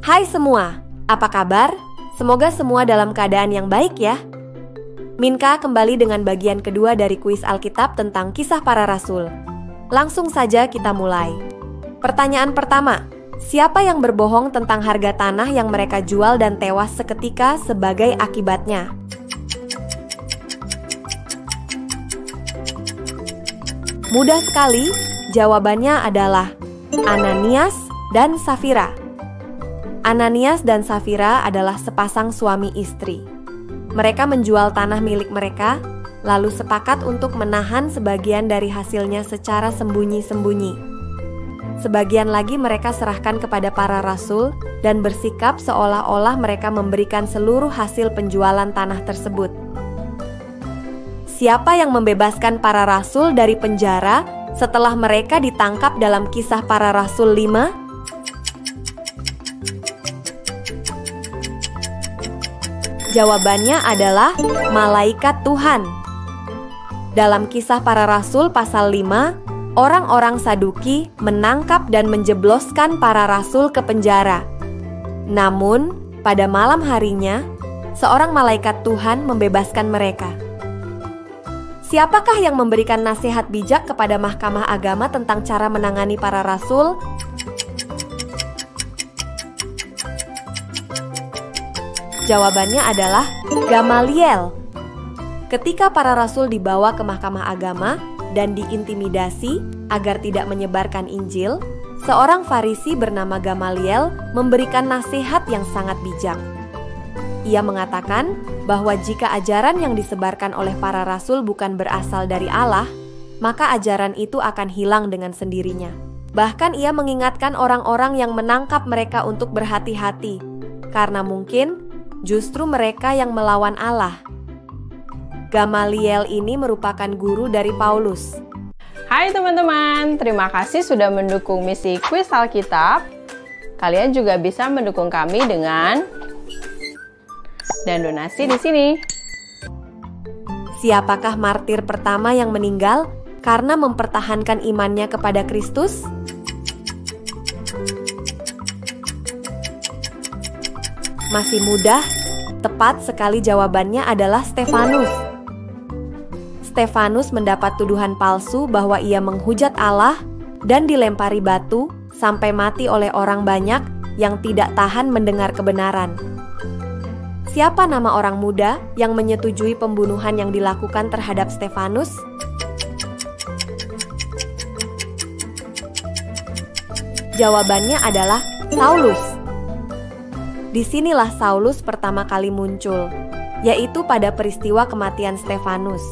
Hai semua, apa kabar? Semoga semua dalam keadaan yang baik ya. Minka kembali dengan bagian kedua dari kuis Alkitab tentang kisah para rasul. Langsung saja kita mulai. Pertanyaan pertama, siapa yang berbohong tentang harga tanah yang mereka jual dan tewas seketika sebagai akibatnya? Mudah sekali, jawabannya adalah Ananias dan Safira. Ananias dan Safira adalah sepasang suami istri. Mereka menjual tanah milik mereka, lalu sepakat untuk menahan sebagian dari hasilnya secara sembunyi-sembunyi. Sebagian lagi mereka serahkan kepada para rasul dan bersikap seolah-olah mereka memberikan seluruh hasil penjualan tanah tersebut. Siapa yang membebaskan para rasul dari penjara setelah mereka ditangkap dalam Kisah Para Rasul 5? Jawabannya adalah malaikat Tuhan. Dalam Kisah Para Rasul pasal 5, orang-orang Saduki menangkap dan menjebloskan para rasul ke penjara. Namun, pada malam harinya, seorang malaikat Tuhan membebaskan mereka. Siapakah yang memberikan nasihat bijak kepada Mahkamah Agama tentang cara menangani para rasul? Jawabannya adalah Gamaliel. Ketika para rasul dibawa ke Mahkamah Agama dan diintimidasi agar tidak menyebarkan Injil, seorang Farisi bernama Gamaliel memberikan nasihat yang sangat bijak. Ia mengatakan bahwa jika ajaran yang disebarkan oleh para rasul bukan berasal dari Allah, maka ajaran itu akan hilang dengan sendirinya. Bahkan ia mengingatkan orang-orang yang menangkap mereka untuk berhati-hati, karena mungkin justru mereka yang melawan Allah. Gamaliel ini merupakan guru dari Paulus. Hai teman-teman, terima kasih sudah mendukung misi kuis Alkitab. Kalian juga bisa mendukung kami dengan dan donasi di sini. Siapakah martir pertama yang meninggal karena mempertahankan imannya kepada Kristus? Masih mudah, tepat sekali jawabannya adalah Stefanus. Stefanus mendapat tuduhan palsu bahwa ia menghujat Allah dan dilempari batu sampai mati oleh orang banyak yang tidak tahan mendengar kebenaran. Siapa nama orang muda yang menyetujui pembunuhan yang dilakukan terhadap Stefanus? Jawabannya adalah Saulus. Disinilah Saulus pertama kali muncul, yaitu pada peristiwa kematian Stefanus.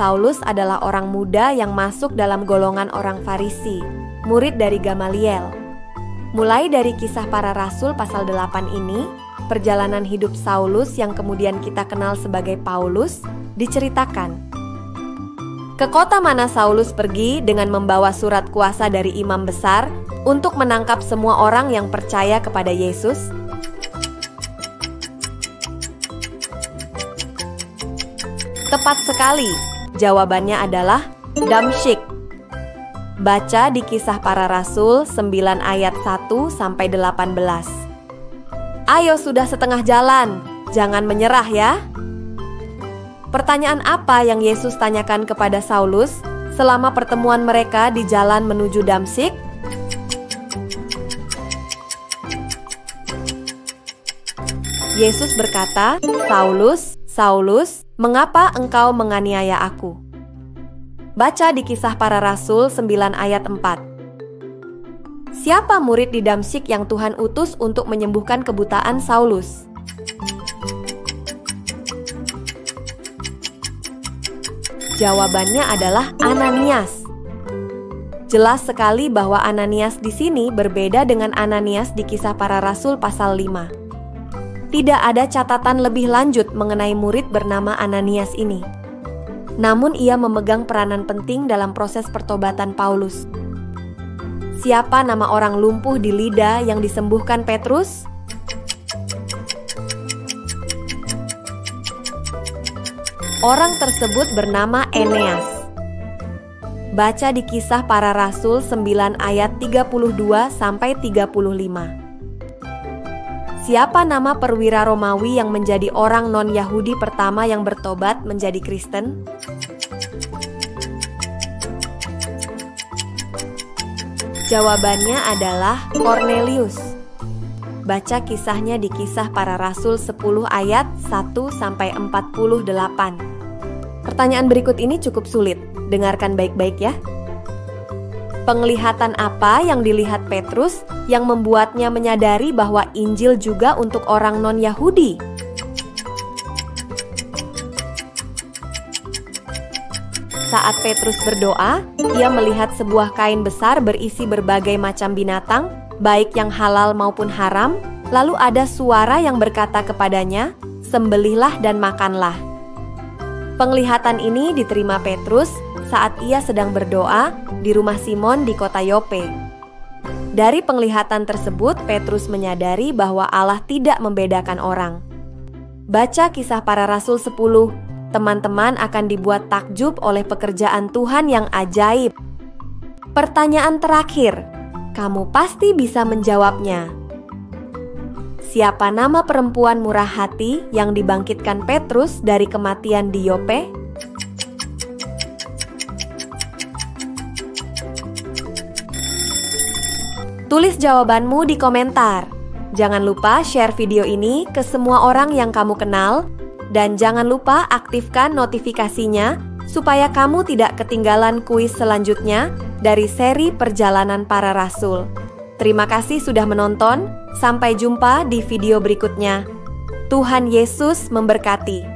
Saulus adalah orang muda yang masuk dalam golongan orang Farisi, murid dari Gamaliel. Mulai dari Kisah Para Rasul pasal 8 ini, perjalanan hidup Saulus yang kemudian kita kenal sebagai Paulus diceritakan. Ke kota mana Saulus pergi dengan membawa surat kuasa dari imam besar untuk menangkap semua orang yang percaya kepada Yesus? Tepat sekali, jawabannya adalah Damsyik. Baca di Kisah Para Rasul 9 ayat 1-18. Ayo sudah setengah jalan, jangan menyerah ya. Pertanyaan apa yang Yesus tanyakan kepada Saulus selama pertemuan mereka di jalan menuju Damsyik? Yesus berkata, "Saulus, Saulus, mengapa engkau menganiaya aku?" Baca di Kisah Para Rasul 9 ayat 4. Siapa murid di Damsyik yang Tuhan utus untuk menyembuhkan kebutaan Saulus? Jawabannya adalah Ananias. Jelas sekali bahwa Ananias di sini berbeda dengan Ananias di Kisah Para Rasul pasal 5. Tidak ada catatan lebih lanjut mengenai murid bernama Ananias ini. Namun ia memegang peranan penting dalam proses pertobatan Paulus. Siapa nama orang lumpuh di Lida yang disembuhkan Petrus? Orang tersebut bernama Eneas. Baca di Kisah Para Rasul 9 ayat 32-35. Siapa nama perwira Romawi yang menjadi orang non-Yahudi pertama yang bertobat menjadi Kristen? Jawabannya adalah Cornelius. Baca kisahnya di Kisah Para Rasul 10 ayat 1-48. Pertanyaan berikut ini cukup sulit. Dengarkan baik-baik ya. Penglihatan apa yang dilihat Petrus yang membuatnya menyadari bahwa Injil juga untuk orang non-Yahudi? Saat Petrus berdoa, ia melihat sebuah kain besar berisi berbagai macam binatang, baik yang halal maupun haram, lalu ada suara yang berkata kepadanya, "Sembelihlah dan makanlah." Penglihatan ini diterima Petrus saat ia sedang berdoa di rumah Simon di kota Yope. Dari penglihatan tersebut, Petrus menyadari bahwa Allah tidak membedakan orang. Baca Kisah Para Rasul 10. Teman-teman akan dibuat takjub oleh pekerjaan Tuhan yang ajaib. Pertanyaan terakhir, kamu pasti bisa menjawabnya. Siapa nama perempuan murah hati yang dibangkitkan Petrus dari kematian di Yope? Tulis jawabanmu di komentar. Jangan lupa share video ini ke semua orang yang kamu kenal. Dan jangan lupa aktifkan notifikasinya supaya kamu tidak ketinggalan kuis selanjutnya dari seri Perjalanan Para Rasul. Terima kasih sudah menonton, sampai jumpa di video berikutnya. Tuhan Yesus memberkati.